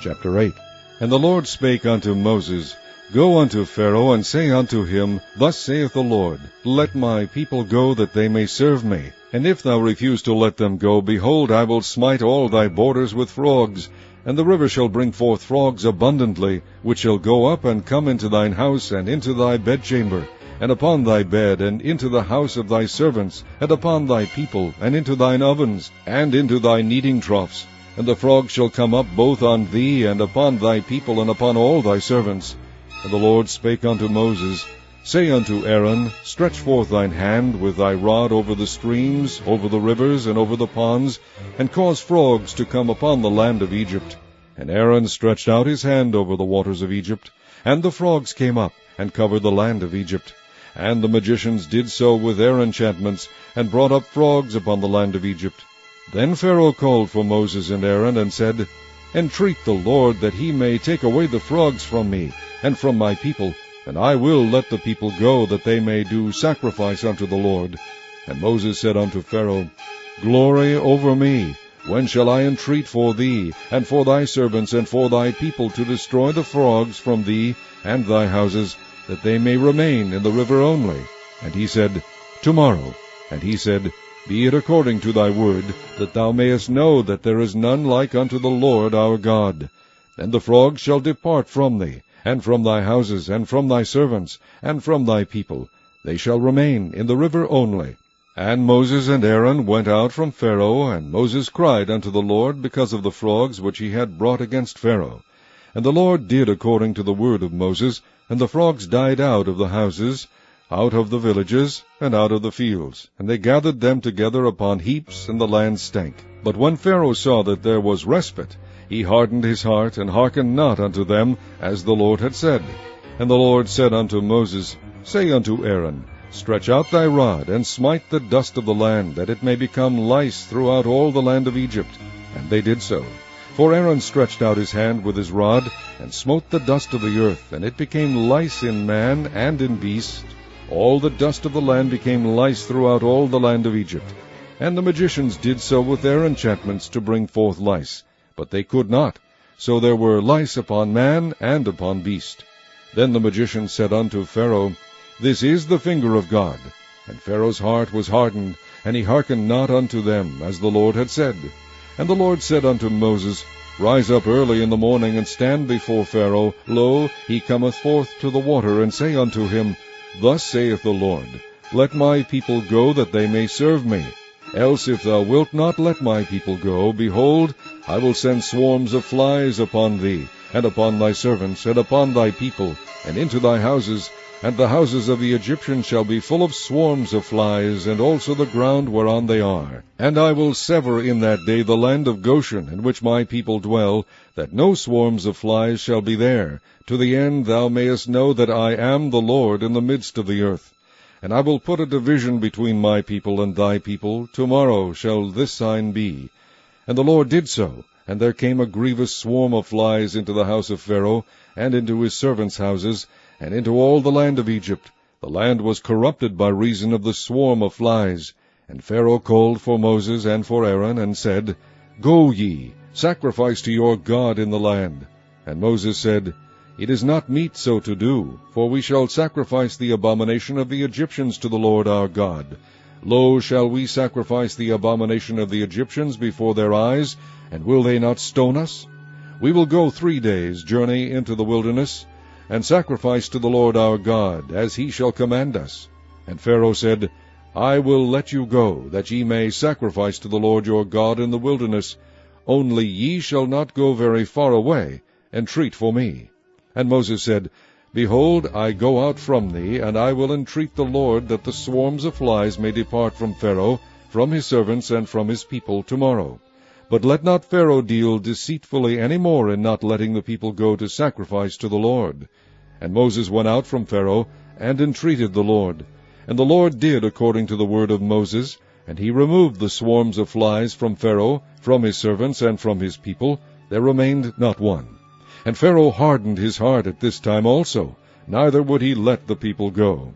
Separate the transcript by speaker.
Speaker 1: Chapter 8. And the Lord spake unto Moses, Go unto Pharaoh, and say unto him, Thus saith the Lord, Let my people go, that they may serve me. And if thou refuse to let them go, behold, I will smite all thy borders with frogs. And the river shall bring forth frogs abundantly, which shall go up and come into thine house, and into thy bedchamber, and upon thy bed, and into the house of thy servants, and upon thy people, and into thine ovens, and into thy kneading troughs. And the frogs shall come up both on thee, and upon thy people, and upon all thy servants. And the Lord spake unto Moses, Say unto Aaron, Stretch forth thine hand with thy rod over the streams, over the rivers, and over the ponds, and cause frogs to come upon the land of Egypt. And Aaron stretched out his hand over the waters of Egypt, and the frogs came up, and covered the land of Egypt. And the magicians did so with their enchantments, and brought up frogs upon the land of Egypt. Then Pharaoh called for Moses and Aaron, and said, Entreat the Lord, that he may take away the frogs from me, and from my people, and I will let the people go, that they may do sacrifice unto the Lord. And Moses said unto Pharaoh, Glory over me, when shall I entreat for thee, and for thy servants, and for thy people, to destroy the frogs from thee and thy houses, that they may remain in the river only? And he said, Tomorrow. And he said, Be it according to thy word, that thou mayest know that there is none like unto the Lord our God. And the frogs shall depart from thee, and from thy houses, and from thy servants, and from thy people. They shall remain in the river only. And Moses and Aaron went out from Pharaoh, and Moses cried unto the Lord because of the frogs which he had brought against Pharaoh. And the Lord did according to the word of Moses, and the frogs died out of the houses, out of the villages, and out of the fields, and they gathered them together upon heaps, and the land stank. But when Pharaoh saw that there was respite, he hardened his heart, and hearkened not unto them, as the Lord had said. And the Lord said unto Moses, Say unto Aaron, Stretch out thy rod, and smite the dust of the land, that it may become lice throughout all the land of Egypt. And they did so. For Aaron stretched out his hand with his rod, and smote the dust of the earth, and it became lice in man and in beast. All the dust of the land became lice throughout all the land of Egypt. And the magicians did so with their enchantments to bring forth lice. But they could not. So there were lice upon man and upon beast. Then the magicians said unto Pharaoh, This is the finger of God. And Pharaoh's heart was hardened, and he hearkened not unto them, as the Lord had said. And the Lord said unto Moses, Rise up early in the morning, and stand before Pharaoh. Lo, he cometh forth to the water, and say unto him, Thus saith the Lord, Let my people go, that they may serve me. Else if thou wilt not let my people go, behold, I will send swarms of flies upon thee, and upon thy servants, and upon thy people, and into thy houses, and the houses of the Egyptians shall be full of swarms of flies, and also the ground whereon they are. And I will sever in that day the land of Goshen, in which my people dwell, that no swarms of flies shall be there, to the end thou mayest know that I am the Lord in the midst of the earth. And I will put a division between my people and thy people. Tomorrow shall this sign be. And the Lord did so, and there came a grievous swarm of flies into the house of Pharaoh, and into his servants' houses, and into all the land of Egypt. The land was corrupted by reason of the swarm of flies. And Pharaoh called for Moses and for Aaron, and said, Go ye, sacrifice to your God in the land. And Moses said, It is not meet so to do, for we shall sacrifice the abomination of the Egyptians to the Lord our God. Lo, shall we sacrifice the abomination of the Egyptians before their eyes, and will they not stone us? We will go 3 days' journey into the wilderness, and sacrifice to the Lord our God, as he shall command us. And Pharaoh said, I will let you go, that ye may sacrifice to the Lord your God in the wilderness. Only ye shall not go very far away. Entreat for me. And Moses said, Behold, I go out from thee, and I will entreat the Lord that the swarms of flies may depart from Pharaoh, from his servants, and from his people tomorrow. But let not Pharaoh deal deceitfully any more in not letting the people go to sacrifice to the Lord. And Moses went out from Pharaoh, and entreated the Lord. And the Lord did according to the word of Moses, and he removed the swarms of flies from Pharaoh, from his servants, and from his people. There remained not one. And Pharaoh hardened his heart at this time also, neither would he let the people go.